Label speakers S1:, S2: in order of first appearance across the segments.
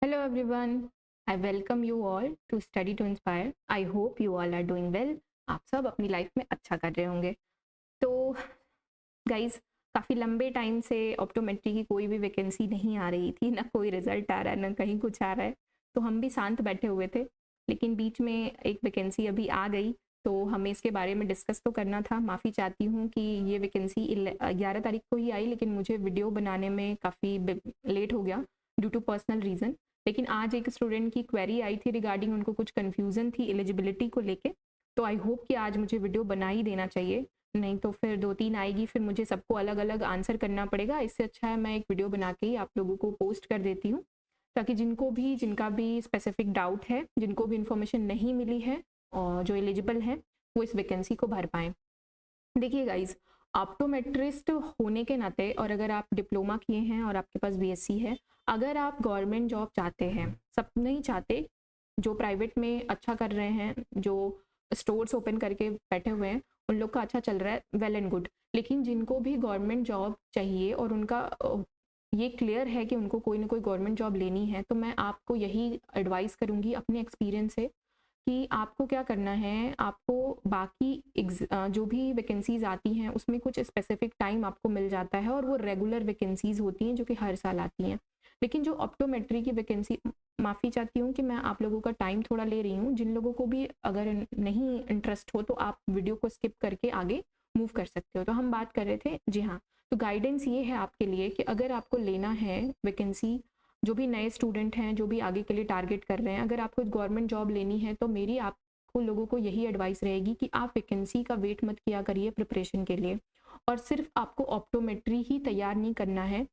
S1: Hello everyone, I welcome you all to Study to Inspire. I hope you all are doing well. आप सब अपनी life में अच्छा कर रहे होंगे। तो गाइस, काफ़ी लंबे टाइम से ऑप्टोमेट्री की कोई भी वैकेंसी नहीं आ रही थी, ना कोई रिजल्ट आ रहा है, ना कहीं कुछ आ रहा है। तो हम भी शांत बैठे हुए थे, लेकिन बीच में एक वैकेंसी अभी आ गई, तो हमें इसके बारे में डिस्कस तो करना था। माफ़ी चाहती हूँ कि ये वैकेंसी 11 तारीख को ही आई, लेकिन मुझे वीडियो बनाने में काफ़ी लेट हो गया ड्यू टू पर्सनल रीज़न। लेकिन आज एक स्टूडेंट की क्वेरी आई थी रिगार्डिंग, उनको कुछ कन्फ्यूज़न थी एलिजिबिलिटी को लेके। तो आई होप कि आज मुझे वीडियो बना ही देना चाहिए, नहीं तो फिर 2-3 आएगी, फिर मुझे सबको अलग-अलग आंसर करना पड़ेगा। इससे अच्छा है मैं एक वीडियो बना के ही आप लोगों को पोस्ट कर देती हूँ, ताकि जिनका भी स्पेसिफिक डाउट है, जिनको भी इन्फॉर्मेशन नहीं मिली है और जो एलिजिबल हैं, वो इस वैकेंसी को भर पाएँ। देखिए गाइज़, ऑप्टोमेट्रिस्ट होने के नाते, और अगर आप डिप्लोमा किए हैं और आपके पास बीएससी है, अगर आप गवर्नमेंट जॉब चाहते हैं, सब नहीं चाहते, जो प्राइवेट में अच्छा कर रहे हैं, जो स्टोर्स ओपन करके बैठे हुए हैं, उन लोग का अच्छा चल रहा है, वेल एंड गुड। लेकिन जिनको भी गवर्नमेंट जॉब चाहिए और उनका ये क्लियर है कि उनको कोई ना कोई गवर्नमेंट जॉब लेनी है, तो मैं आपको यही एडवाइस करूँगी अपने एक्सपीरियंस से कि आपको क्या करना है। आपको बाकी जो भी वैकेंसीज़ आती हैं, उसमें कुछ स्पेसिफिक टाइम आपको मिल जाता है, और वो रेगुलर वैकेंसीज़ होती हैं जो कि हर साल आती हैं। लेकिन जो ऑप्टोमेट्री की वैकेंसी, माफ़ी चाहती हूँ कि मैं आप लोगों का टाइम थोड़ा ले रही हूँ। जिन लोगों को भी अगर नहीं इंटरेस्ट हो, तो आप वीडियो को स्किप करके आगे मूव कर सकते हो। तो हम बात कर रहे थे, जी हाँ, तो गाइडेंस ये है आपके लिए कि अगर आपको लेना है वैकेंसी, जो भी नए स्टूडेंट हैं, जो भी आगे के लिए टारगेट कर रहे हैं, अगर आपको गवर्नमेंट जॉब लेनी है, तो मेरी आपको लोगों को यही एडवाइस रहेगी कि आप वैकेंसी का वेट मत किया करिए प्रिपरेशन के लिए। और सिर्फ आपको ऑप्टोमेट्री ही तैयार नहीं करना है,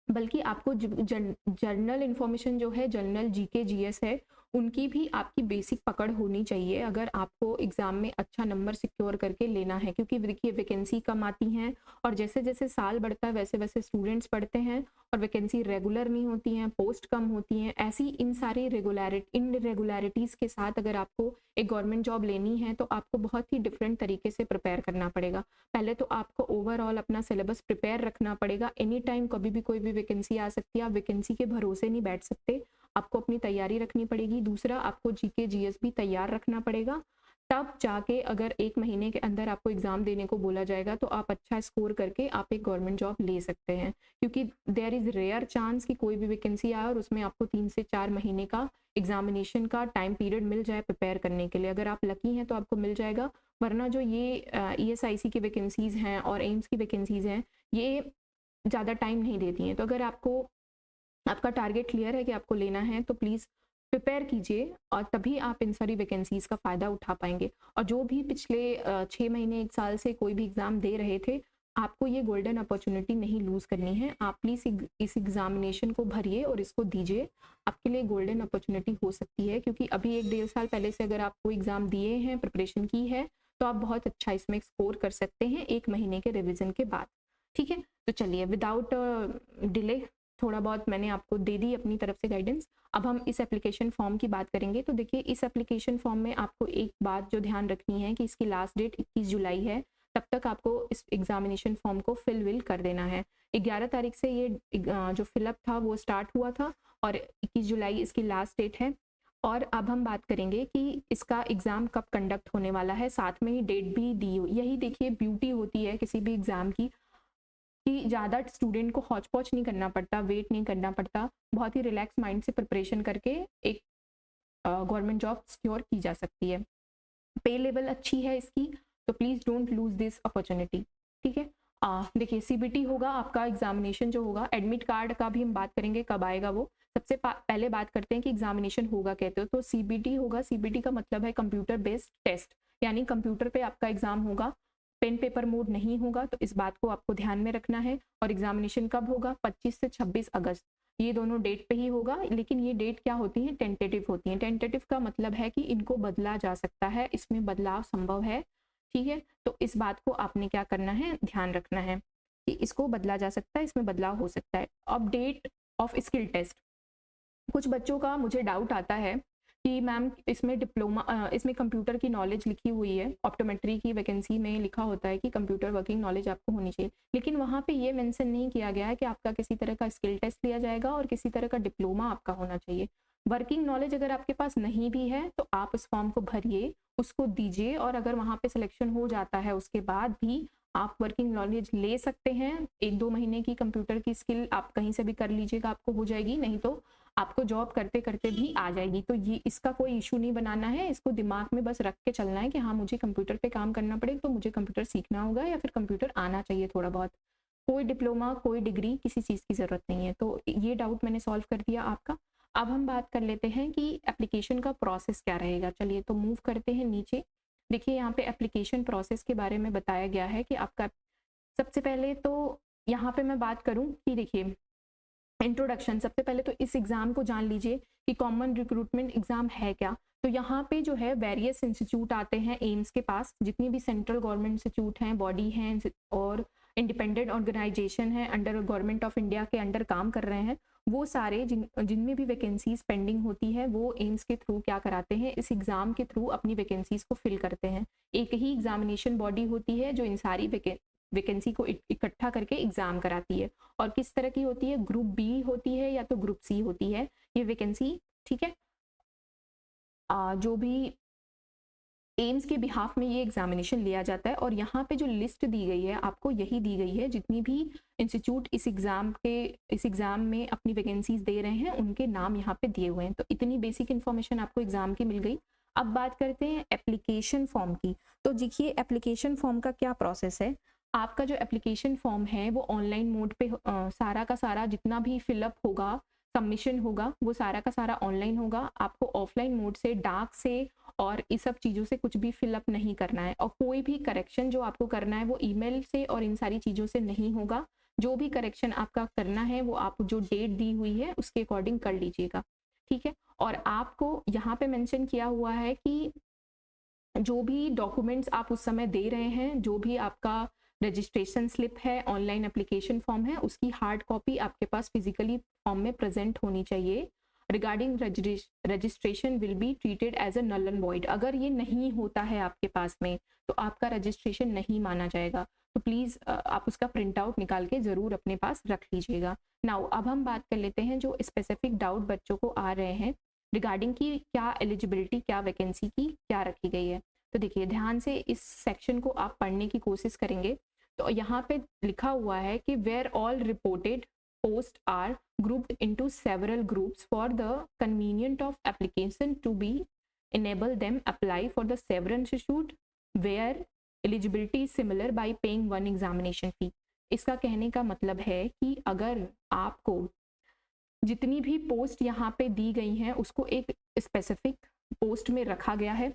S1: बल्कि आपको जर्नल इन्फॉर्मेशन जो है, जनरल जीके जीएस है, उनकी भी आपकी बेसिक पकड़ होनी चाहिए, अगर आपको एग्ज़ाम में अच्छा नंबर सिक्योर करके लेना है। क्योंकि देखिए, वैकेंसी कम आती हैं, और जैसे जैसे साल बढ़ता है वैसे वैसे स्टूडेंट्स बढ़ते हैं, और वैकेंसी रेगुलर नहीं होती हैं, पोस्ट कम होती हैं। ऐसी इन सारी इनरेगुलरिटीज़ के साथ अगर आपको एक गवर्नमेंट जॉब लेनी है, तो आपको बहुत ही डिफरेंट तरीके से प्रिपेयर करना पड़ेगा। पहले तो आपको ओवरऑल अपना सिलेबस प्रिपेयर रखना पड़ेगा। एनी टाइम कभी भी कोई भी वैकेंसी आ सकती है, आप वैकेंसी के भरोसे नहीं बैठ सकते, आपको अपनी तैयारी रखनी पड़ेगी। दूसरा, आपको जीके जीएस भी तैयार रखना पड़ेगा। तब जाके अगर 1 महीने के अंदर आपको एग्ज़ाम देने को बोला जाएगा, तो आप अच्छा स्कोर करके आप एक गवर्नमेंट जॉब ले सकते हैं। क्योंकि देयर इज़ रेयर चांस कि कोई भी वैकेंसी आए और उसमें आपको 3 से 4 महीने का एग्ज़ामिनेशन का टाइम पीरियड मिल जाए प्रिपेयर करने के लिए। अगर आप लकी हैं तो आपको मिल जाएगा, वरना जो ये ईएसआईसी की वैकेंसीज़ हैं और एम्स की वैकेंसीज़ हैं, ये ज़्यादा टाइम नहीं देती हैं। तो अगर आपको आपका टारगेट क्लियर है कि आपको लेना है, तो प्लीज़ प्रिपेयर कीजिए, और तभी आप इन सारी वैकेंसीज़ का फ़ायदा उठा पाएँगे। और जो भी पिछले 6 महीने 1 साल से कोई भी एग्ज़ाम दे रहे थे, आपको ये गोल्डन अपॉर्च्युनिटी नहीं लूज़ करनी है। आप प्लीज़ इस एग्ज़ामिनेशन को भरिए और इसको दीजिए। आपके लिए गोल्डन अपॉर्च्युनिटी हो सकती है, क्योंकि अभी 1 डेढ़ साल पहले से अगर आप कोई एग्ज़ाम दिए हैं, प्रिपरेशन की है, तो आप बहुत अच्छा इसमें स्कोर कर सकते हैं 1 महीने के रिविज़न के बाद। ठीक है? तो चलिए, विदाउट डिले, थोड़ा बहुत मैंने आपको दे दी अपनी तरफ से गाइडेंस। अब हम इस एप्लीकेशन फॉर्म की बात करेंगे। तो देखिए, इस एप्लीकेशन फॉर्म में आपको एक बात जो ध्यान रखनी है कि इसकी लास्ट डेट 21 जुलाई है। तब तक आपको इस एग्जामिनेशन फॉर्म को विल कर देना है। 11 तारीख से ये जो फिलअप था वो स्टार्ट हुआ था, और 21 जुलाई इसकी लास्ट डेट है। और अब हम बात करेंगे कि इसका एग्ज़ाम कब कंडक्ट होने वाला है, साथ में ही डेट भी दी हुई। यही देखिए ब्यूटी होती है किसी भी एग्ज़ाम की, कि ज़्यादा स्टूडेंट को हौच-पौच नहीं करना पड़ता, वेट नहीं करना पड़ता। बहुत ही रिलैक्स माइंड से प्रिपरेशन करके एक गवर्नमेंट जॉब सिक्योर की जा सकती है। पे लेवल अच्छी है इसकी, तो please don't lose this opportunity. ठीक है? देखिए, सीबीटी होगा आपका एग्ज़ामिनेशन जो होगा, एडमिट कार्ड का भी हम बात करेंगे कब आएगा वो। सबसे पहले बात करते हैं कि एग्ज़ामिनेशन होगा कहते हो, तो सीबीटी होगा। सीबीटी का मतलब है कंप्यूटर बेस्ड टेस्ट, यानी कंप्यूटर पे आपका एग्ज़ाम होगा, पेन पेपर मोड नहीं होगा। तो इस बात को आपको ध्यान में रखना है। और एग्ज़ामिनेशन कब होगा? 25 से 26 अगस्त, ये दोनों डेट पे ही होगा। लेकिन ये डेट क्या होती हैं? टेंटेटिव होती हैं। टेंटेटिव का मतलब है कि इनको बदला जा सकता है, इसमें बदलाव संभव है। ठीक है? तो इस बात को आपने क्या करना है, ध्यान रखना है कि इसको बदला जा सकता है, इसमें बदलाव हो सकता है। अपडेट ऑफ स्किल टेस्ट, कुछ बच्चों का मुझे डाउट आता है कि मैम इसमें डिप्लोमा इसमें कंप्यूटर की नॉलेज लिखी हुई है, ऑप्टोमेट्री की वैकेंसी में लिखा होता है कि कंप्यूटर वर्किंग नॉलेज आपको होनी चाहिए, लेकिन वहाँ पे ये मेंशन नहीं किया गया है कि आपका किसी तरह का स्किल टेस्ट लिया जाएगा और किसी तरह का डिप्लोमा आपका होना चाहिए। वर्किंग नॉलेज अगर आपके पास नहीं भी है तो आप उस फॉर्म को भरिए, उसको दीजिए, और अगर वहाँ पे सिलेक्शन हो जाता है उसके बाद भी आप वर्किंग नॉलेज ले सकते हैं। 1-2 महीने की कंप्यूटर की स्किल आप कहीं से भी कर लीजिएगा, आपको हो जाएगी, नहीं तो आपको जॉब करते करते भी आ जाएगी। तो ये इसका कोई इशू नहीं बनाना है, इसको दिमाग में बस रख के चलना है कि हाँ मुझे कंप्यूटर पे काम करना पड़े तो मुझे कंप्यूटर सीखना होगा या फिर कंप्यूटर आना चाहिए थोड़ा बहुत। कोई डिप्लोमा, कोई डिग्री, किसी चीज़ की ज़रूरत नहीं है। तो ये डाउट मैंने सॉल्व कर दिया आपका। अब हम बात कर लेते हैं कि एप्लीकेशन का प्रोसेस क्या रहेगा। चलिए तो मूव करते हैं नीचे। देखिए यहाँ पे एप्लीकेशन प्रोसेस के बारे में बताया गया है कि आपका सबसे पहले तो यहाँ पे मैं बात करूँ कि देखिए इंट्रोडक्शन, सबसे पहले तो इस एग्ज़ाम को जान लीजिए कि कॉमन रिक्रूटमेंट एग्ज़ाम है क्या। तो यहाँ पे जो है वेरियस इंस्टीट्यूट आते हैं एम्स के पास, जितनी भी सेंट्रल गवर्नमेंट इंस्टीट्यूट हैं, बॉडी हैं और इंडिपेंडेंट ऑर्गेनाइजेशन है अंडर गवर्नमेंट ऑफ इंडिया के अंडर काम कर रहे हैं, वो सारे जिनमें भी वैकेंसीज पेंडिंग होती है वो एम्स के थ्रू क्या कराते हैं, इस एग्ज़ाम के थ्रू अपनी वैकेंसीज को फिल करते हैं। एक ही एग्जामिनेशन बॉडी होती है जो इन सारी वैकेंसी को इकट्ठा करके एग्ज़ाम कराती है। और किस तरह की होती है, ग्रुप बी होती है या तो ग्रुप सी होती है ये वैकेंसी, ठीक है। जो भी एम्स के बिहाफ में ये एग्जामिनेशन लिया जाता है, और यहाँ पे जो लिस्ट दी गई है आपको यही दी गई है, जितनी भी इंस्टीट्यूट इस एग्ज़ाम में अपनी वैकेंसीज दे रहे हैं उनके नाम यहाँ पे दिए हुए हैं। तो इतनी बेसिक इन्फॉर्मेशन आपको एग्ज़ाम की मिल गई। अब बात करते हैं एप्लीकेशन फॉर्म की। तो देखिए एप्लीकेशन फॉर्म का क्या प्रोसेस है। आपका जो एप्लीकेशन फॉर्म है वो ऑनलाइन मोड पे सारा का सारा जितना भी फिलअप होगा, सबमिशन होगा, वो सारा का सारा ऑनलाइन होगा। आपको ऑफलाइन मोड से, डाक से और इस सब चीज़ों से कुछ भी फिलअप नहीं करना है, और कोई भी करेक्शन जो आपको करना है वो ईमेल से और इन सारी चीज़ों से नहीं होगा। जो भी करेक्शन आपका करना है वो आप जो डेट दी हुई है उसके अकॉर्डिंग कर लीजिएगा, ठीक है। और आपको यहाँ पे मेंशन किया हुआ है कि जो भी डॉक्यूमेंट्स आप उस समय दे रहे हैं, जो भी आपका रजिस्ट्रेशन स्लिप है, ऑनलाइन एप्लीकेशन फॉर्म है, उसकी हार्ड कॉपी आपके पास फिजिकली फॉर्म में प्रेजेंट होनी चाहिए। Regarding registration will be treated as a null and void. अगर ये नहीं होता है आपके पास में तो आपका रजिस्ट्रेशन नहीं माना जाएगा। तो प्लीज़ आप उसका प्रिंट आउट निकाल के ज़रूर अपने पास रख लीजिएगा। नाउ अब हम बात कर लेते हैं जो स्पेसिफिक डाउट बच्चों को आ रहे हैं रिगार्डिंग की क्या एलिजिबिलिटी, क्या वैकेंसी की क्या रखी गई है। तो देखिए ध्यान से इस सेक्शन को आप पढ़ने की कोशिश करेंगे तो यहाँ पे लिखा हुआ है कि where all reported posts are grouped into several groups for the convenience of application to be enable them apply for the several institute where eligibility is similar by paying one examination fee। इसका कहने का मतलब है कि अगर आपको जितनी भी पोस्ट यहाँ पे दी गई हैं उसको एक स्पेसिफिक पोस्ट में रखा गया है,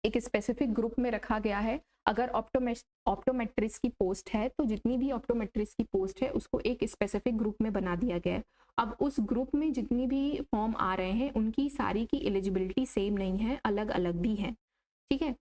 S1: एक स्पेसिफिक ग्रुप में रखा गया है। अगर ऑप्टोमेट्रिस्ट की पोस्ट है तो जितनी भी ऑप्टोमेट्रिस्ट की पोस्ट है उसको एक स्पेसिफिक ग्रुप में बना दिया गया है। अब उस ग्रुप में जितनी भी फॉर्म आ रहे हैं उनकी सारी की एलिजिबिलिटी सेम नहीं है, अलग अलग भी है, ठीक है।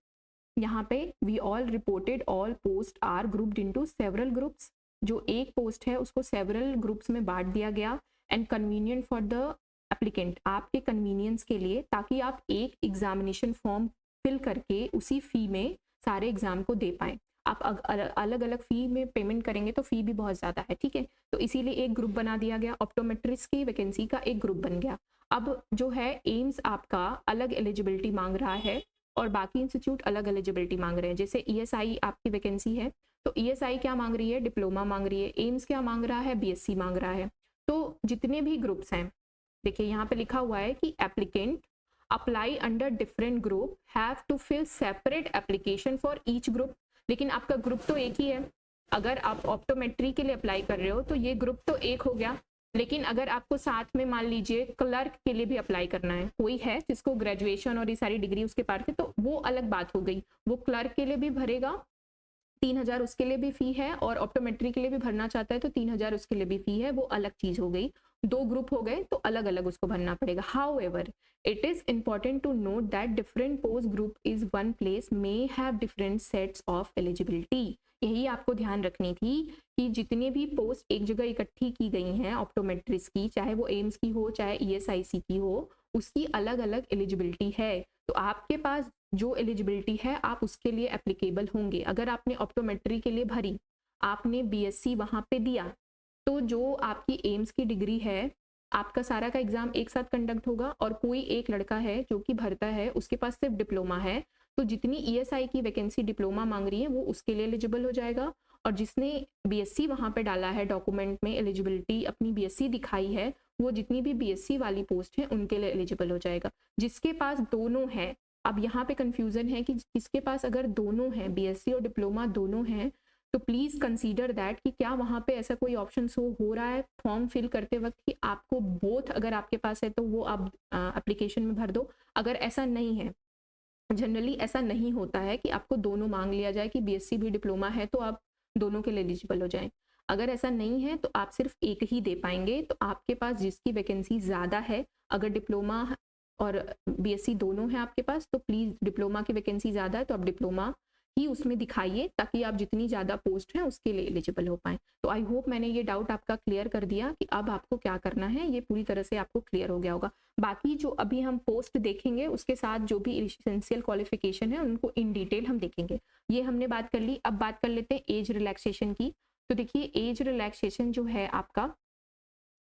S1: यहाँ पे we all reported all post are grouped into several groups. जो एक पोस्ट है उसको सेवरल ग्रुप्स में बांट दिया गया and convenient for the applicant, आपके कन्वीनियंस के लिए, ताकि आप एक एग्जामिनेशन फॉर्म फिल करके उसी फी में सारे एग्जाम को दे पाएँ। आप अलग अलग फी में पेमेंट करेंगे तो फी भी बहुत ज़्यादा है, ठीक है। तो इसीलिए एक ग्रुप बना दिया गया, ऑप्टोमेट्रिस्ट की वैकेंसी का एक ग्रुप बन गया। अब जो है एम्स आपका अलग एलिजिबिलिटी मांग रहा है और बाकी इंस्टीट्यूट अलग एलिजिबिलिटी मांग रहे हैं। जैसे ईएसआई आपकी वैकेंसी है तो ईएसआई क्या मांग रही है, डिप्लोमा मांग रही है। एम्स क्या मांग रहा है, बीएससी मांग रहा है। तो जितने भी ग्रुप्स हैं, देखिए यहाँ पे लिखा हुआ है कि applicant apply under different group have to fill separate application for each group. लेकिन आपका ग्रुप तो एक ही है। अगर आप ऑप्टोमेट्री के लिए अप्लाई कर रहे हो तो ये ग्रुप तो एक हो गया, लेकिन अगर आपको साथ में मान लीजिए क्लर्क के लिए भी अप्लाई करना है, कोई है जिसको ग्रेजुएशन और ये सारी डिग्री उसके पास है, तो वो अलग बात हो गई। वो क्लर्क के लिए भी भरेगा, 3000 उसके लिए भी फी है, और ऑप्टोमेट्री के लिए भी भरना चाहता है तो 3000 उसके लिए भी फी है। वो अलग चीज हो गई। दो ग्रुप हो गए तो अलग अलग उसको भरना पड़ेगा। However it is important to note that different post group is one place may have different sets of eligibility. यही आपको ध्यान रखनी थी कि जितनी भी पोस्ट एक जगह इकट्ठी की गई हैं ऑप्टोमेट्रिस्ट की, चाहे वो एम्स की हो चाहे ईएसआईसी की हो, उसकी अलग अलग एलिजिबिलिटी है। तो आपके पास जो एलिजिबिलिटी है आप उसके लिए एप्लीकेबल होंगे। अगर आपने ऑप्टोमेट्री के लिए भरी, आपने बीएससी वहाँ पे दिया, तो जो आपकी एम्स की डिग्री है, आपका सारा का एग्जाम एक साथ कंडक्ट होगा। और कोई एक लड़का है जो कि भरता है, उसके पास सिर्फ डिप्लोमा है, तो जितनी ईएसआई की वैकेंसी डिप्लोमा मांग रही है वो उसके लिए एलिजिबल हो जाएगा। और जिसने बीएससी वहाँ पे डाला है, डॉक्यूमेंट में एलिजिबिलिटी अपनी बीएससी दिखाई है, वो जितनी भी बीएससी वाली पोस्ट है उनके लिए एलिजिबल हो जाएगा। जिसके पास दोनों है, अब यहाँ पे कंफ्यूजन है कि किसके पास अगर दोनों है, बीएससी और डिप्लोमा दोनों हैं, तो प्लीज़ कंसीडर दैट कि क्या वहाँ पे ऐसा कोई ऑप्शन शो हो रहा है फॉर्म फिल करते वक्त कि आपको बोथ अगर आपके पास है तो वो आप एप्लीकेशन में भर दो। अगर ऐसा नहीं है, जनरली ऐसा नहीं होता है कि आपको दोनों मांग लिया जाए कि बीएससी भी डिप्लोमा है तो आप दोनों के लिए एलिजिबल हो जाएं। अगर ऐसा नहीं है तो आप सिर्फ एक ही दे पाएंगे। तो आपके पास जिसकी वैकेंसी ज़्यादा है, अगर डिप्लोमा और बीएससी दोनों है आपके पास, तो प्लीज़ डिप्लोमा की वैकेंसी ज़्यादा है तो आप डिप्लोमा ही उसमें दिखाइए, ताकि आप जितनी ज़्यादा पोस्ट है उसके लिए एलिजिबल हो पाएँ। तो आई होप मैंने ये डाउट आपका क्लियर कर दिया कि अब आपको क्या करना है, ये पूरी तरह से आपको क्लियर हो गया होगा। बाकी जो अभी हम पोस्ट देखेंगे उसके साथ जो भी एसेंशियल क्वालिफिकेशन है उनको इन डिटेल हम देखेंगे। ये हमने बात कर ली। अब बात कर लेते हैं एज रिलैक्सेशन की। तो देखिए, एज रिलैक्सेशन जो है आपका,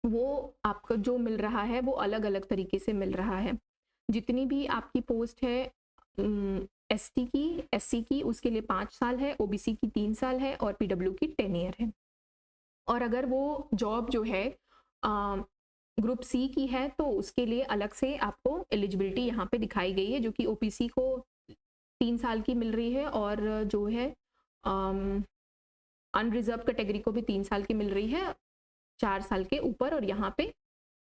S1: वो आपको जो मिल रहा है वो अलग अलग तरीके से मिल रहा है। जितनी भी आपकी पोस्ट है एसटी की, एससी की, उसके लिए 5 साल है, ओबीसी की 3 साल है और पीडब्ल्यू की 10 ईयर है। और अगर वो जॉब जो है ग्रुप सी की है तो उसके लिए अलग से आपको एलिजिबिलिटी यहाँ पे दिखाई गई है, जो कि ओपीसी को 3 साल की मिल रही है और जो है अनरिजर्व कैटेगरी को भी 3 साल की मिल रही है, 4 साल के ऊपर, और यहाँ पे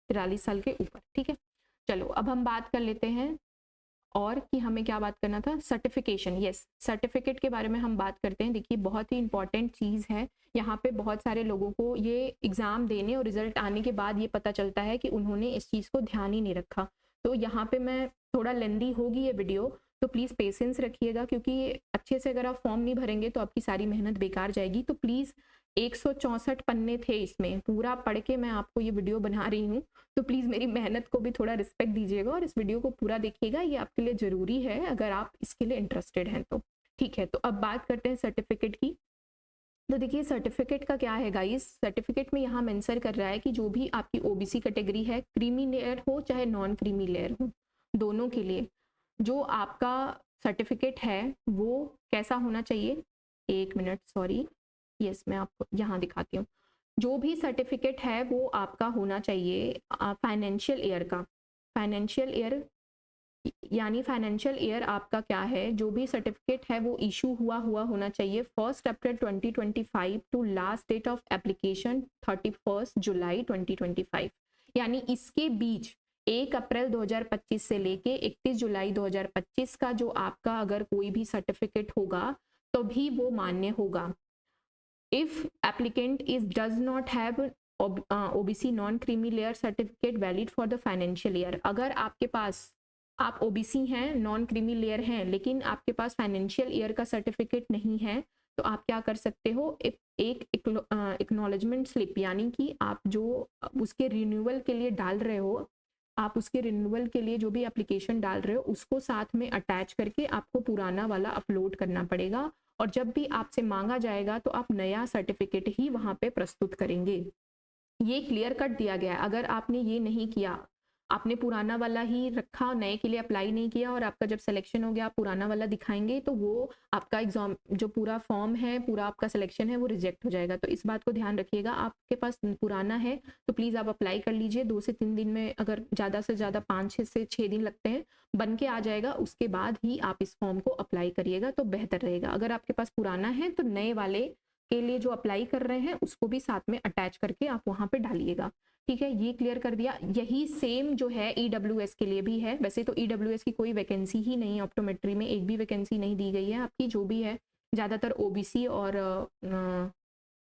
S1: 43 साल के ऊपर। ठीक है, चलो अब हम बात कर लेते हैं और कि हमें क्या बात करना था, सर्टिफिकेशन। यस, सर्टिफिकेट के बारे में हम बात करते हैं। देखिए, बहुत ही इंपॉर्टेंट चीज़ है। यहाँ पे बहुत सारे लोगों को ये एग्ज़ाम देने और रिजल्ट आने के बाद ये पता चलता है कि उन्होंने इस चीज़ को ध्यान ही नहीं रखा। तो यहाँ पे मैं थोड़ा लेंदी होगी ये वीडियो, तो प्लीज़ पेशेंस रखिएगा, क्योंकि अच्छे से अगर आप फॉर्म नहीं भरेंगे तो आपकी सारी मेहनत बेकार जाएगी। तो प्लीज़ 164 पन्ने थे, इसमें पूरा पढ़ के मैं आपको ये वीडियो बना रही हूँ, तो प्लीज़ मेरी मेहनत को भी थोड़ा रिस्पेक्ट दीजिएगा और इस वीडियो को पूरा देखिएगा। ये आपके लिए ज़रूरी है अगर आप इसके लिए इंटरेस्टेड हैं तो। ठीक है, तो अब बात करते हैं सर्टिफिकेट की। तो देखिए, सर्टिफिकेट का क्या है गाइस, सर्टिफिकेट में यहाँ मेंशन कर रहा है कि जो भी आपकी ओबीसी कैटेगरी है, क्रीमी लेयर हो चाहे नॉन क्रीमी लेयर हो, दोनों के लिए जो आपका सर्टिफिकेट है वो कैसा होना चाहिए। 1 मिनट, सॉरी, यस मैं आपको यहाँ दिखाती हूँ। जो भी सर्टिफिकेट है वो आपका होना चाहिए फाइनेंशियल ईयर का। फाइनेंशियल ईयर यानी फाइनेंशियल ईयर आपका क्या है, जो भी सर्टिफिकेट है वो इशू हुआ होना चाहिए 1 April 2025 to last date of application 31 July 2025। यानी इसके बीच 1 अप्रैल 2025 से लेके 31 जुलाई 2025 का जो आपका अगर कोई भी सर्टिफिकेट होगा तो भी वो मान्य होगा। If applicant does not have OBC non creamy layer certificate valid for the financial year, अगर आपके पास आप OBC हैं, नॉन क्रीमी लेयर हैं, लेकिन आपके पास फाइनेंशियल ईयर का सर्टिफिकेट नहीं है, तो आप क्या कर सकते हो, एक एक्नॉलेजमेंट स्लिप, यानी कि आप जो उसके रिन्यूअल के लिए डाल रहे हो, आप उसके रिन्यूअल के लिए जो भी एप्लीकेशन डाल रहे हो उसको साथ में अटैच करके आपको पुराना वाला अपलोड करना पड़ेगा। और जब भी आपसे मांगा जाएगा तो आप नया सर्टिफिकेट ही वहाँ पे प्रस्तुत करेंगे। ये क्लियर कट दिया गया है। अगर आपने ये नहीं किया, आपने पुराना वाला ही रखा, नए के लिए अप्लाई नहीं किया, और आपका जब सिलेक्शन हो गया आप पुराना वाला दिखाएंगे, तो वो आपका एग्जाम जो पूरा फॉर्म है, पूरा आपका सिलेक्शन है, वो रिजेक्ट हो जाएगा। तो इस बात को ध्यान रखिएगा। आपके पास पुराना है तो प्लीज़ आप अप्लाई कर लीजिए। 2 से 3 दिन में, अगर ज़्यादा से ज़्यादा 5 से 6 दिन लगते हैं, बन के आ जाएगा। उसके बाद ही आप इस फॉर्म को अप्लाई करिएगा तो बेहतर रहेगा। अगर आपके पास पुराना है तो नए वाले के लिए जो अप्लाई कर रहे हैं उसको भी साथ में अटैच करके आप वहाँ पे डालिएगा। ठीक है, ये क्लियर कर दिया। यही सेम जो है ईडब्ल्यूएस के लिए भी है। वैसे तो ईडब्ल्यूएस की कोई वैकेंसी ही नहीं है, ऑप्टोमेट्री में एक भी वैकेंसी नहीं दी गई है आपकी। जो भी है ज़्यादातर ओबीसी और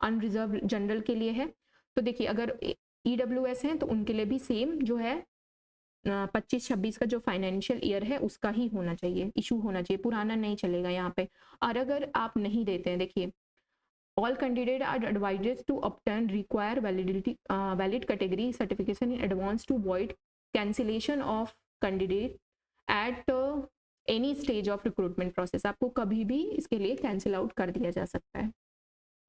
S1: अनरिजर्व जनरल के लिए है। तो देखिए, अगर ईडब्ल्यूएस हैं तो उनके लिए भी सेम जो है 25-26 का जो फाइनेंशियल ईयर है उसका ही होना चाहिए, इशू होना चाहिए, पुराना नहीं चलेगा यहाँ पे। और अगर आप नहीं देते हैं, देखिए, all candidates are advised to obtain require valid category certification in advance to avoid cancellation of candidate at any stage of recruitment process. आपको कभी भी इसके लिए कैंसिल आउट कर दिया जा सकता है।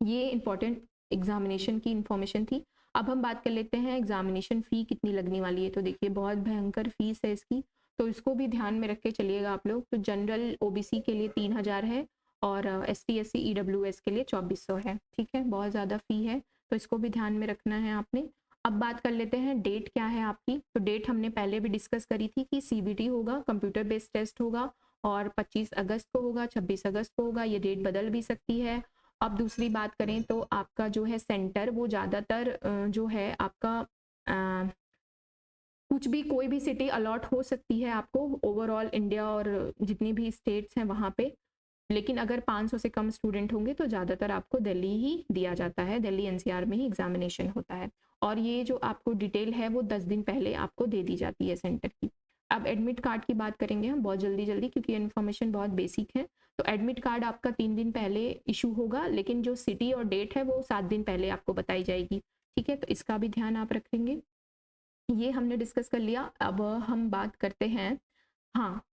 S1: ये इंपॉर्टेंट एग्जामिनेशन की इंफॉर्मेशन थी। अब हम बात कर लेते हैं एग्जामिनेशन फ़ी कितनी लगने वाली है। तो देखिए बहुत भयंकर फीस है इसकी, तो इसको भी ध्यान में रख के चलिएगा आप लोग। तो जनरल ओबीसी के लिए 3000 है और ST SC EWS के लिए 2400 है। ठीक है, बहुत ज़्यादा फ़ी है, तो इसको भी ध्यान में रखना है आपने। अब बात कर लेते हैं डेट क्या है आपकी। तो डेट हमने पहले भी डिस्कस करी थी कि CBT होगा, कंप्यूटर बेस्ड टेस्ट होगा और 25 अगस्त को होगा, 26 अगस्त को होगा। ये डेट बदल भी सकती है। अब दूसरी बात करें तो आपका जो है सेंटर वो ज़्यादातर जो है आपका कुछ भी कोई भी सिटी अलॉट हो सकती है आपको ओवरऑल इंडिया और जितनी भी स्टेट्स हैं वहाँ पे। लेकिन अगर 500 से कम स्टूडेंट होंगे तो ज़्यादातर आपको दिल्ली ही दिया जाता है, दिल्ली NCR में ही एग्जामिनेशन होता है। और ये जो आपको डिटेल है वो 10 दिन पहले आपको दे दी जाती है सेंटर की। अब एडमिट कार्ड की बात करेंगे हम बहुत जल्दी जल्दी, क्योंकि इन्फॉर्मेशन बहुत बेसिक है। तो एडमिट कार्ड आपका 3 दिन पहले इशू होगा, लेकिन जो सिटी और डेट है वो 7 दिन पहले आपको बताई जाएगी। ठीक है, तो इसका भी ध्यान आप रखेंगे। ये हमने डिस्कस कर लिया। अब हम बात करते हैं हाँ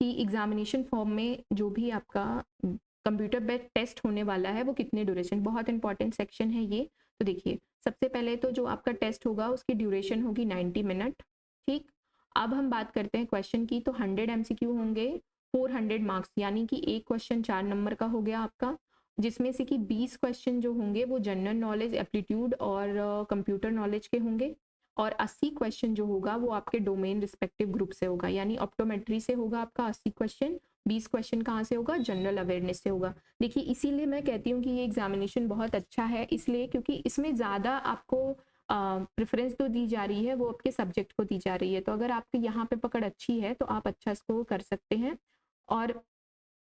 S1: कि एग्जामिनेशन फॉर्म में जो भी आपका कंप्यूटर बेस्ड टेस्ट होने वाला है वो कितने ड्यूरेशन, बहुत इंपॉर्टेंट सेक्शन है ये। तो देखिए सबसे पहले तो जो आपका टेस्ट होगा उसकी ड्यूरेशन होगी 90 मिनट। ठीक, अब हम बात करते हैं क्वेश्चन की। तो 100 MCQ होंगे, 400 मार्क्स, यानी कि एक क्वेश्चन 4 नंबर का हो गया आपका, जिसमें से कि 20 क्वेश्चन जो होंगे वो जनरल नॉलेज, एप्टीट्यूड और कंप्यूटर नॉलेज के होंगे और 80 क्वेश्चन जो होगा वो आपके डोमेन रिस्पेक्टिव ग्रुप से होगा, यानी ऑप्टोमेट्री से होगा आपका 80 क्वेश्चन। 20 क्वेश्चन कहाँ से होगा, जनरल अवेयरनेस से होगा। देखिए इसीलिए मैं कहती हूँ कि ये एग्जामिनेशन बहुत अच्छा है, इसलिए क्योंकि इसमें ज़्यादा आपको प्रेफरेंस तो दी जा रही है वो आपके सब्जेक्ट को दी जा रही है। तो अगर आपकी यहाँ पे पकड़ अच्छी है तो आप अच्छा स्कोर कर सकते हैं और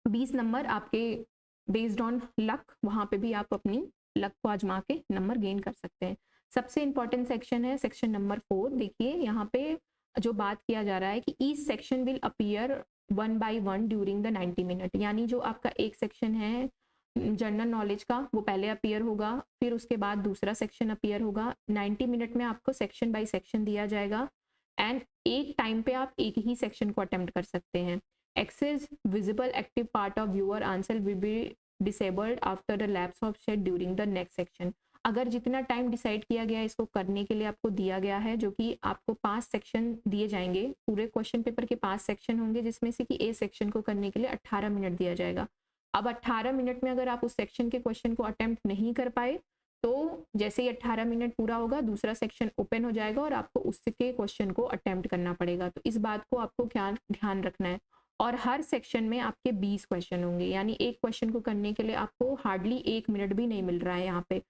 S1: 20 नंबर आपके बेस्ड ऑन लक, वहाँ पे भी आप अपनी लक को आजमा के नंबर गेन कर सकते हैं। सबसे इंपॉर्टेंट सेक्शन है सेक्शन नंबर 4। देखिए यहाँ पे जो बात किया जा रहा है कि each section will appear 1 by 1 during the 90 minute, यानी जो आपका एक सेक्शन है जनरल नॉलेज का वो पहले अपीयर होगा, फिर उसके बाद दूसरा सेक्शन अपीयर होगा। 90 मिनट में आपको सेक्शन बाय सेक्शन दिया जाएगा एंड एक टाइम पे आप एक ही सेक्शन को अटेम्प्ट कर सकते हैं। Access visible active part of viewer answer will be disabled after the lapse of set during the next section। अगर जितना टाइम डिसाइड किया गया इसको करने के लिए आपको दिया गया है, जो कि आपको 5 सेक्शन दिए जाएंगे, पूरे क्वेश्चन पेपर के 5 सेक्शन होंगे, जिसमें से कि A सेक्शन को करने के लिए 18 मिनट दिया जाएगा। अब 18 मिनट में अगर आप उस सेक्शन के क्वेश्चन को अटेम्प्ट नहीं कर पाए तो जैसे ही 18 मिनट पूरा होगा दूसरा सेक्शन ओपन हो जाएगा और आपको उसके क्वेश्चन को अटेम्प्ट करना पड़ेगा। तो इस बात को आपको ध्यान रखना है। और हर सेक्शन में आपके 20 क्वेश्चन होंगे, यानी एक क्वेश्चन को करने के लिए आपको हार्डली 1 मिनट भी नहीं मिल रहा है यहाँ पे।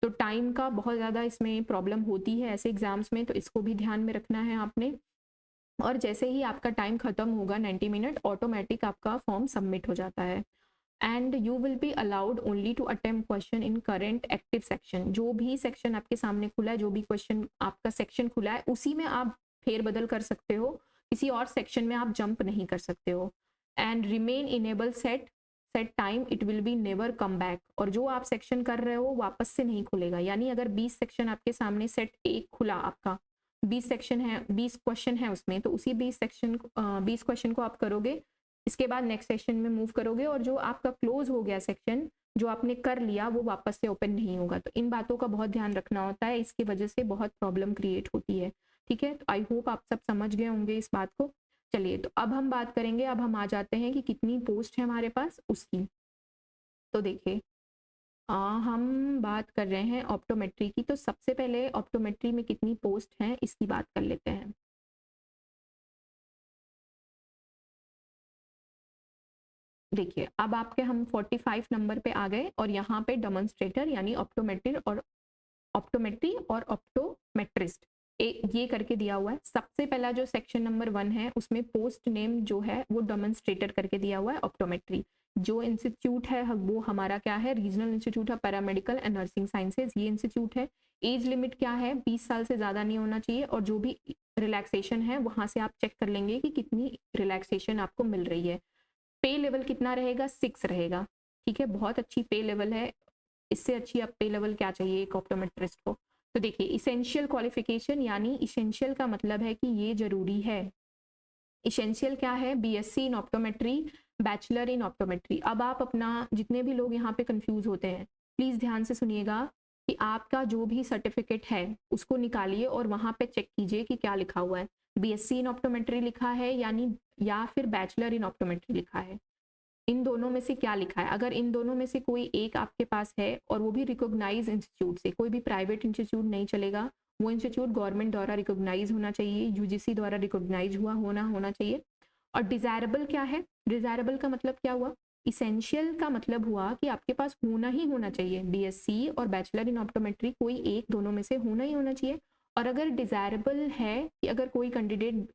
S1: तो टाइम का बहुत ज़्यादा इसमें प्रॉब्लम होती है ऐसे एग्जाम्स में, तो इसको भी ध्यान में रखना है आपने। और जैसे ही आपका टाइम खत्म होगा 90 मिनट, ऑटोमेटिक आपका फॉर्म सबमिट हो जाता है and you will be allowed only to attempt question in current active section. जो भी सेक्शन आपके सामने खुला है, जो भी क्वेश्चन आपका सेक्शन खुला है, उसी में आप फेरबदल कर सकते हो, किसी और सेक्शन में आप जंप नहीं कर सकते हो। And remain enable set time, it will be never come back. और जो आप सेक्शन कर रहे हो वापस से नहीं खुलेगा, यानी अगर 20 सेक्शन आपके सामने सेट एक खुला, आपका 20 सेक्शन है, 20 क्वेश्चन है उसमें, तो उसी 20 क्वेश्चन को आप करोगे, इसके बाद नेक्स्ट सेक्शन में मूव करोगे और जो आपका क्लोज हो गया सेक्शन जो आपने कर लिया वो वापस से ओपन नहीं होगा। तो इन बातों का बहुत ध्यान रखना होता है, इसकी वजह से बहुत प्रॉब्लम क्रिएट होती है। ठीक है, तो आई होप आप सब समझ गए होंगे इस बात को। चलिए तो अब हम बात करेंगे, अब हम आ जाते हैं कि कितनी पोस्ट है हमारे पास उसकी। तो देखिए हम बात कर रहे हैं ऑप्टोमेट्री की, तो सबसे पहले ऑप्टोमेट्री में कितनी पोस्ट हैं इसकी बात कर लेते हैं। देखिए अब आपके हम 45 नंबर पे आ गए और यहाँ पे डेमोन्स्ट्रेटर यानी ऑप्टोमेट्री और ऑप्टोमेट्रिस्ट ये करके दिया हुआ है। सबसे पहला जो सेक्शन नंबर 1 है उसमें पोस्ट नेम जो है वो डेमोन्स्ट्रेटर करके दिया हुआ है ऑप्टोमेट्री। जो इंस्टीट्यूट है वो हमारा क्या है, रीजनल इंस्टीट्यूट है पैरामेडिकल एंड नर्सिंग साइंसेज, ये इंस्टीट्यूट है। एज लिमिट क्या है, 20 साल से ज़्यादा नहीं होना चाहिए और जो भी रिलैक्सेशन है वहाँ से आप चेक कर लेंगे कि कितनी रिलैक्सेशन आपको मिल रही है। पे लेवल कितना रहेगा, 6 रहेगा। ठीक है, बहुत अच्छी पे लेवल है, इससे अच्छी अब पे लेवल क्या चाहिए एक ऑप्टोमेट्रिस्ट को। तो देखिए इसेंशियल क्वालिफिकेशन, यानी इसेंशियल का मतलब है कि ये जरूरी है, इसेंशियल क्या है, BSc in optometry, bachelor in optometry. अब आप अपना, जितने भी लोग यहाँ पे कंफ्यूज होते हैं, प्लीज़ ध्यान से सुनिएगा कि आपका जो भी सर्टिफिकेट है उसको निकालिए और वहाँ पे चेक कीजिए कि क्या लिखा हुआ है, बीएससी इन ऑप्टोमेट्री लिखा है यानी, या फिर बैचलर इन ऑप्टोमेट्री लिखा है, इन दोनों में से क्या लिखा है। अगर इन दोनों में से कोई एक आपके पास है और वो भी रिकॉग्नाइज इंस्टीट्यूट से, कोई भी प्राइवेट इंस्टीट्यूट नहीं चलेगा, वो इंस्टीट्यूट गवर्नमेंट द्वारा रिकॉग्नाइज होना चाहिए, यूजीसी द्वारा रिकॉग्नाइज होना चाहिए। और डिजायरेबल क्या है, डिजायरेबल का मतलब क्या हुआ, इसेंशियल का मतलब हुआ कि आपके पास होना ही होना चाहिए, बीएससी और बैचलर इन ऑप्टोमेट्री कोई एक दोनों में से होना ही होना चाहिए। और अगर डिजायरेबल है कि अगर कोई कैंडिडेट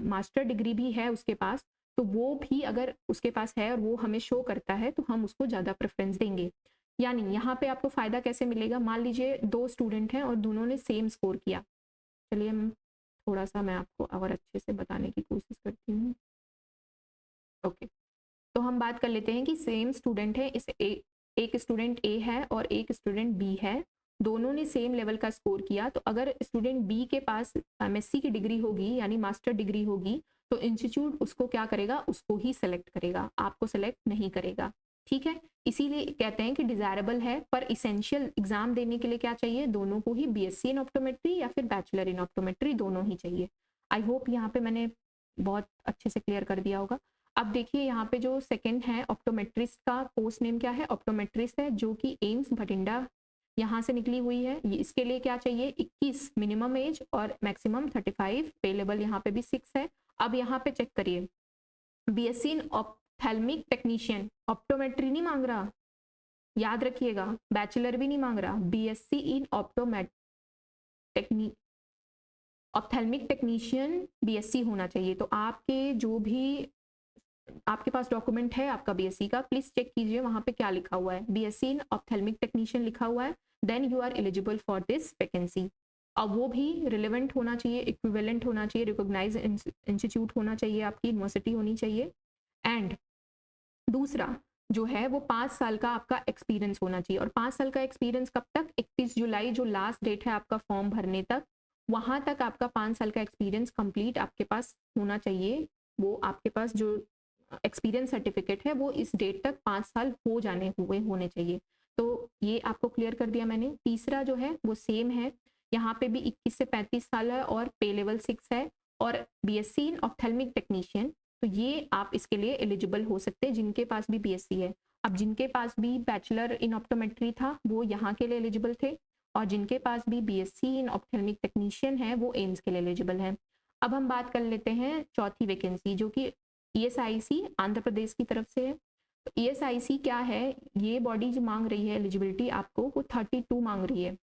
S1: मास्टर डिग्री भी है उसके पास, तो वो भी अगर उसके पास है और वो हमें शो करता है तो हम उसको ज़्यादा प्रेफरेंस देंगे। यानी यहाँ पे आपको फ़ायदा कैसे मिलेगा, मान लीजिए 2 स्टूडेंट हैं और दोनों ने सेम स्कोर किया। चलिए हम थोड़ा सा, मैं आपको और अच्छे से बताने की कोशिश करती हूँ। ओके, तो हम बात कर लेते हैं कि सेम स्टूडेंट है, एक स्टूडेंट ए है और एक स्टूडेंट बी है, दोनों ने सेम लेवल का स्कोर किया। तो अगर स्टूडेंट बी के पास एमएससी की डिग्री होगी यानी मास्टर डिग्री होगी, तो इंस्टीट्यूट उसको क्या करेगा, उसको ही सेलेक्ट करेगा, आपको सेलेक्ट नहीं करेगा। ठीक है, इसीलिए कहते हैं कि डिजायरेबल है, पर इसेंशियल एग्जाम देने के लिए क्या चाहिए, दोनों को ही, बीएससी इन ऑप्टोमेट्री या फिर बैचलर इन ऑप्टोमेट्री, दोनों ही चाहिए। आई होप यहाँ पे मैंने बहुत अच्छे से क्लियर कर दिया होगा। अब देखिए यहाँ पे जो सेकंड है, ऑप्टोमेट्रिस्ट का कोर्स नेम क्या है, ऑप्टोमेट्रिस्ट है, जो कि एम्स भटिंडा यहाँ से निकली हुई है। ये इसके लिए क्या चाहिए, 21 मिनिमम एज और मैक्सिमम 35, पे लेवल यहाँ पे भी 6 है। अब यहाँ पे चेक करिए, BSc in ophthalmic technician, optometry नहीं मांग रहा, याद रखिएगा, बैचलर भी नहीं मांग रहा, BSc in ophthalmic technician BSc होना चाहिए। तो आपके जो भी आपके पास डॉक्यूमेंट है आपका बीएससी का, प्लीज चेक कीजिए वहां पे क्या लिखा हुआ है, बीएससी इन ऑप्थेल्मिक टेक्नीशियन लिखा हुआ है, then you are eligible for this vacancy. अब वो भी रिलेवेंट होना चाहिए, इक्विवेलेंट होना चाहिए, रिकॉग्नाइज इंस्टीट्यूट होना चाहिए, आपकी यूनिवर्सिटी होनी चाहिए। एंड दूसरा जो है वो 5 साल का आपका एक्सपीरियंस होना चाहिए। और 5 साल का एक्सपीरियंस कब तक, 31 जुलाई जो लास्ट डेट है आपका फॉर्म भरने तक, वहां तक आपका 5 साल का एक्सपीरियंस कंप्लीट आपके पास होना चाहिए। वो आपके पास जो एक्सपीरियंस सर्टिफिकेट है वो इस डेट तक 5 साल हो जाने हुए होने चाहिए। तो ये आपको क्लियर कर दिया मैंने। तीसरा जो है वो सेम है, यहाँ पे भी 21 से 35 साल है और पे लेवल 6 है, और बीएससी इन ऑप्थेल्मिक टेक्नीशियन, तो ये आप इसके लिए एलिजिबल हो सकते हैं जिनके पास भी बीएससी है। अब जिनके पास भी बैचलर इन ऑप्टोमेट्री था वो यहाँ के लिए एलिजिबल थे, और जिनके पास भी बीएससी इन ऑप्थेल्मिक टेक्नीशियन है वो एम्स के लिए एलिजिबल है। अब हम बात कर लेते हैं चौथी वैकेंसी, जो कि ईएसआईसी आंध्र प्रदेश की तरफ से है। तो ईएसआईसी क्या है, ये बॉडी जो मांग रही है एलिजिबिलिटी आपको, वो 32 मांग रही है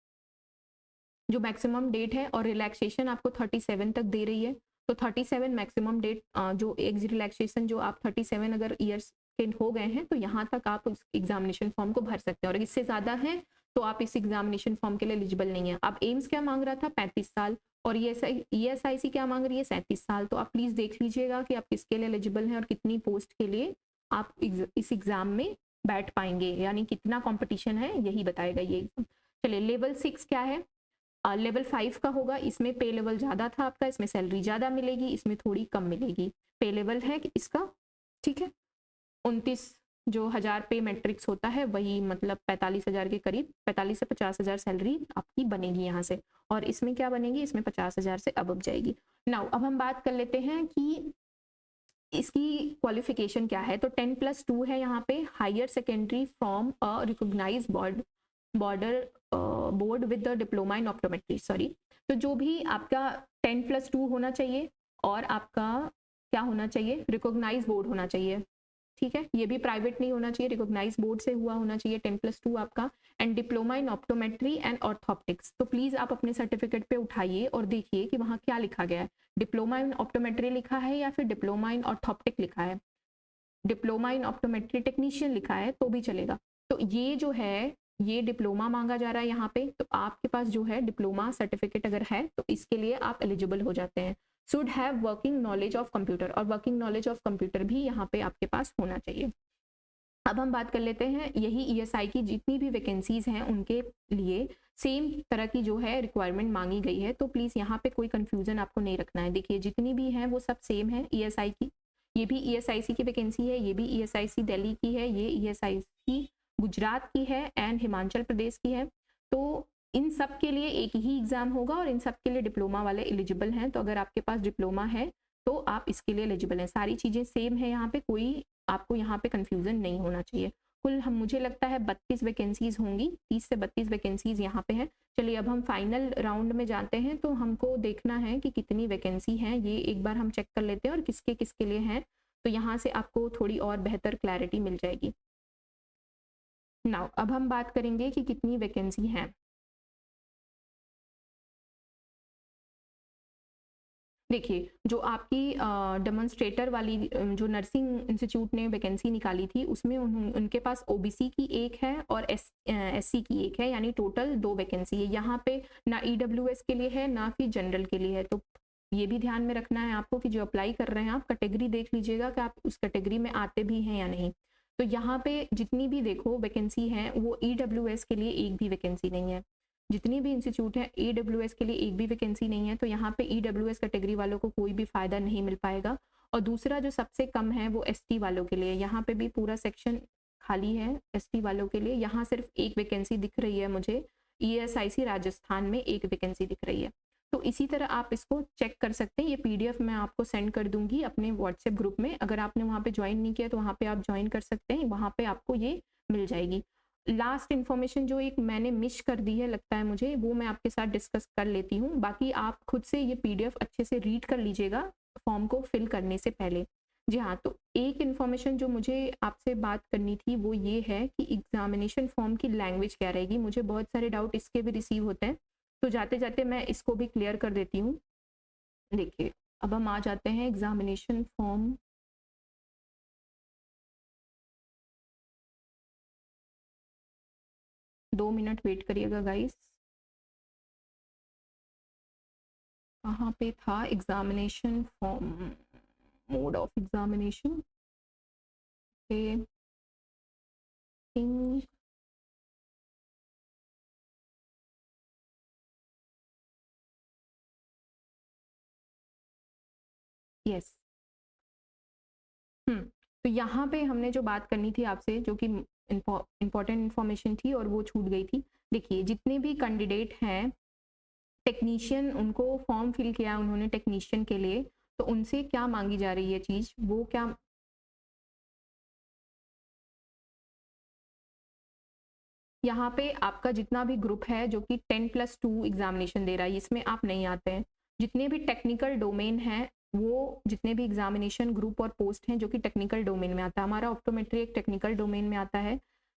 S1: जो मैक्सिमम डेट है, और रिलैक्सेशन आपको 37 तक दे रही है। तो 37 मैक्सिमम डेट, जो एज रिलैक्सेशन जो आप 37 अगर ईयर्स के हो गए हैं तो यहाँ तक आप उस एग्जामिनेशन फॉर्म को भर सकते हैं, और इससे ज़्यादा है तो आप इस एग्जामिनेशन फॉर्म के लिए एलिजिबल नहीं है। अब एम्स क्या मांग रहा था, 35 साल, और ईएसआईसी क्या मांग रही है, 37 साल। तो आप प्लीज़ देख लीजिएगा कि आप किसके लिए एलिजिबल हैं और कितनी पोस्ट के लिए आप इस एग्ज़ाम में बैठ पाएंगे, यानी कितना कॉम्पिटिशन है यही बताएगा ये एग्जाम। चलिए, लेवल 6 क्या है, लेवल 5 का होगा, इसमें पे लेवल ज़्यादा था आपका, इसमें सैलरी ज़्यादा मिलेगी, इसमें थोड़ी कम मिलेगी। पे लेवल है कि इसका, ठीक है, 29 जो हज़ार पे मैट्रिक्स होता है वही, मतलब 45,000 के करीब, 45 से 50,000 सैलरी आपकी बनेगी यहाँ से। और इसमें क्या बनेगी, इसमें 50,000 से अब जाएगी। नाउ अब हम बात कर लेते हैं कि इसकी क्वालिफिकेशन क्या है। तो 10+2 है यहाँ पे, higher secondary from a recognised board with the diploma in optometry, sorry. तो जो भी आपका 10+2 होना चाहिए, और आपका क्या होना चाहिए, रिकॉग्नाइज बोर्ड होना चाहिए, ठीक है, ये भी प्राइवेट नहीं होना चाहिए, रिकॉग्नाइज बोर्ड से हुआ होना चाहिए 10+2 आपका, and diploma in optometry and orthoptics. तो प्लीज आप अपने सर्टिफिकेट पे उठाइए और देखिए कि वहाँ क्या लिखा गया है, डिप्लोमा इन ऑप्टोमेट्री लिखा है या फिर डिप्लोमा इन ऑर्थोप्टिक लिखा है, डिप्लोमा इन ऑप्टोमेट्री टेक्नीशियन लिखा है तो भी चलेगा। तो ये जो है ये डिप्लोमा मांगा जा रहा है यहाँ पे, तो आपके पास जो है डिप्लोमा सर्टिफिकेट अगर है तो इसके लिए आप एलिजिबल हो जाते हैं। Should have working knowledge of computer, और वर्किंग नॉलेज ऑफ कंप्यूटर भी यहाँ पे आपके पास होना चाहिए। अब हम बात कर लेते हैं यही ईएसआई की जितनी भी वैकेंसीज हैं उनके लिए सेम तरह की जो है रिक्वायरमेंट मांगी गई है, तो प्लीज़ यहाँ पे कोई कंफ्यूजन आपको नहीं रखना है। देखिए जितनी भी हैं वो सब सेम है ईएसआई की, ये भी ईएसआईसी की वैकेंसी है, ये भी ईएसआईसी दिल्ली की है, ये ईएसआईसी गुजरात की है एंड हिमाचल प्रदेश की है। तो इन सब के लिए एक ही एग्ज़ाम होगा और इन सब के लिए डिप्लोमा वाले एलिजिबल हैं। तो अगर आपके पास डिप्लोमा है तो आप इसके लिए एलिजिबल हैं। सारी चीज़ें सेम है, यहाँ पे कोई आपको यहाँ पे कंफ्यूजन नहीं होना चाहिए। कुल हम मुझे लगता है 32 वैकेंसीज होंगी, 30 से 32 वैकेंसीज यहाँ पे हैं। चलिए अब हम फाइनल राउंड में जाते हैं, तो हमको देखना है कि कितनी वैकेंसी हैं, ये एक बार हम चेक कर लेते हैं और किसके किसके लिए हैं, तो यहाँ से आपको थोड़ी और बेहतर क्लैरिटी मिल जाएगी। नाउ अब हम बात करेंगे कि कितनी वैकेंसी हैं। देखिए जो आपकी डेमोन्स्ट्रेटर वाली जो नर्सिंग इंस्टीट्यूट ने वैकेंसी निकाली थी उसमें उनके पास ओबीसी की एक है और एससी की एक है, यानी टोटल 2 वैकेंसी है। यहाँ पे ना ईडब्ल्यूएस के लिए है ना फिर जनरल के लिए है। तो ये भी ध्यान में रखना है आपको कि जो अप्लाई कर रहे हैं आप कैटेगरी देख लीजिएगा कि आप उस कैटेगरी में आते भी हैं या नहीं। तो यहाँ पे जितनी भी देखो वैकेंसी है वो ईडब्ल्यूएस के लिए एक भी वैकेंसी नहीं है। जितनी भी इंस्टीट्यूट है ईडब्ल्यूएस के लिए एक भी वैकेंसी नहीं है। तो यहाँ पे ईडब्ल्यूएस कैटेगरी वालों को कोई भी फायदा नहीं मिल पाएगा। और दूसरा जो सबसे कम है वो एसटी वालों के लिए, यहाँ पे भी पूरा सेक्शन खाली है एसटी वालों के लिए। यहाँ सिर्फ एक वैकेंसी दिख रही है मुझे, ईएसआईसी राजस्थान में एक वैकेंसी दिख रही है। तो इसी तरह आप इसको चेक कर सकते हैं। ये पीडीएफ मैं आपको सेंड कर दूंगी अपने व्हाट्सएप ग्रुप में, अगर आपने वहाँ पे ज्वाइन नहीं किया तो वहाँ पे आप ज्वाइन कर सकते हैं, वहाँ पे आपको ये मिल जाएगी। लास्ट इन्फॉर्मेशन जो एक मैंने मिस कर दी है लगता है मुझे, वो मैं आपके साथ डिस्कस कर लेती हूँ। बाकी आप खुद से ये पीडीएफ अच्छे से रीड कर लीजिएगा फॉर्म को फिल करने से पहले। जी हाँ, तो एक इन्फॉर्मेशन जो मुझे आपसे बात करनी थी वो ये है कि एग्जामिनेशन फॉर्म की लैंग्वेज क्या रहेगी। मुझे बहुत सारे डाउट इसके भी रिसीव होते हैं, तो जाते जाते मैं इसको भी क्लियर कर देती हूँ। देखिए अब हम आ जाते हैं एग्जामिनेशन फॉर्म। दो मिनट वेट करिएगा गाइस। कहाँ पे था examination form, mode of examination पे यस। तो यहाँ पे हमने जो बात करनी थी आपसे जो कि इम्पोर्टेंट इन्फॉर्मेशन थी और वो छूट गई थी। देखिए जितने भी कैंडिडेट हैं टेक्नीशियन, उनको फॉर्म फिल किया उन्होंने टेक्नीशियन के लिए, तो उनसे क्या मांगी जा रही है चीज़, वो क्या, यहाँ पे आपका जितना भी ग्रुप है जो कि 10+2 एग्जामिनेशन दे रहा है इसमें आप नहीं आते हैं। जितने भी टेक्निकल डोमेन हैं वो जितने भी एग्जामिनेशन ग्रुप और पोस्ट हैं जो कि टेक्निकल डोमेन में आता है, हमारा ऑप्टोमेट्री एक टेक्निकल डोमेन में आता है,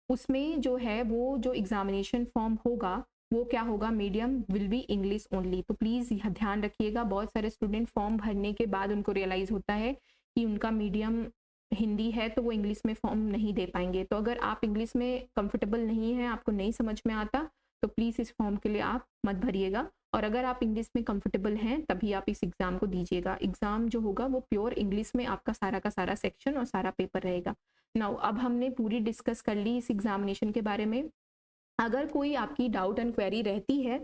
S1: उसमें जो है वो जो एग्जामिनेशन फॉर्म होगा वो क्या होगा, medium will be English only. तो प्लीज़ यह ध्यान रखिएगा। बहुत सारे स्टूडेंट फॉर्म भरने के बाद उनको रियलाइज़ होता है कि उनका मीडियम हिंदी है तो वो इंग्लिश में फॉर्म नहीं दे पाएंगे। तो अगर आप इंग्लिश में कंफर्टेबल नहीं हैं, आपको नहीं समझ में आता, तो प्लीज़ इस फॉर्म के लिए आप मत भरिएगा। और अगर आप इंग्लिश में कंफर्टेबल हैं तभी आप इस एग्ज़ाम को दीजिएगा। एग्ज़ाम जो होगा वो प्योर इंग्लिश में आपका सारा का सारा सेक्शन और सारा पेपर रहेगा। नाउ अब हमने पूरी डिस्कस कर ली इस एग्जामिनेशन के बारे में। अगर कोई आपकी डाउट एंड क्वेरी रहती है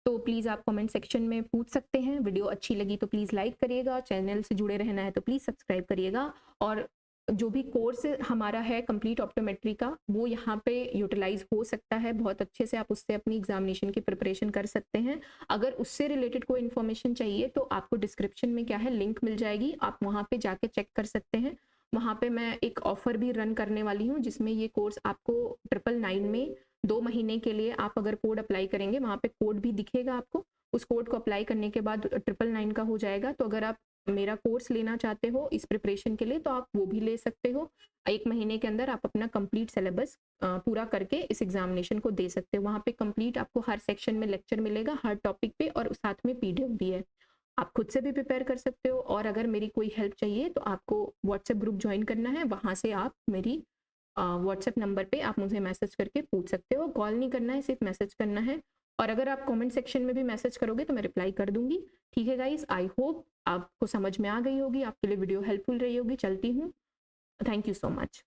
S1: तो प्लीज़ आप कमेंट सेक्शन में पूछ सकते हैं। वीडियो अच्छी लगी तो प्लीज़ लाइक करिएगा, चैनल से जुड़े रहना है तो प्लीज़ सब्सक्राइब करिएगा। और जो भी कोर्स हमारा है कंप्लीट ऑप्टोमेट्री का वो यहाँ पे यूटिलाइज हो सकता है बहुत अच्छे से, आप उससे अपनी एग्जामिनेशन की प्रिपरेशन कर सकते हैं। अगर उससे रिलेटेड कोई इन्फॉर्मेशन चाहिए तो आपको डिस्क्रिप्शन में क्या है लिंक मिल जाएगी, आप वहाँ पे जाके चेक कर सकते हैं। वहाँ पे मैं एक ऑफर भी रन करने वाली हूँ जिसमें ये कोर्स आपको 999 में 2 महीने के लिए आप अगर कोड अप्लाई करेंगे, वहाँ पे कोड भी दिखेगा आपको, उस कोड को अप्लाई करने के बाद 999 का हो जाएगा। तो अगर आप मेरा कोर्स लेना चाहते हो इस प्रिपरेशन के लिए तो आप वो भी ले सकते हो। 1 महीने के अंदर आप अपना कंप्लीट सिलेबस पूरा करके इस एग्जामिनेशन को दे सकते हो। वहाँ पे कंप्लीट आपको हर सेक्शन में लेक्चर मिलेगा हर टॉपिक पे, और साथ में पीडीएफ भी है, आप खुद से भी प्रिपेयर कर सकते हो। और अगर मेरी कोई हेल्प चाहिए तो आपको व्हाट्सएप ग्रुप ज्वाइन करना है, वहाँ से आप मेरी व्हाट्सएप नंबर पे आप मुझे मैसेज करके पूछ सकते हो। कॉल नहीं करना है, सिर्फ मैसेज करना है। और अगर आप कमेंट सेक्शन में भी मैसेज करोगे तो मैं रिप्लाई कर दूंगी। ठीक है गाइस, आई होप आपको समझ में आ गई होगी, आपके लिए वीडियो हेल्पफुल रही होगी। चलती हूँ, थैंक यू सो मच।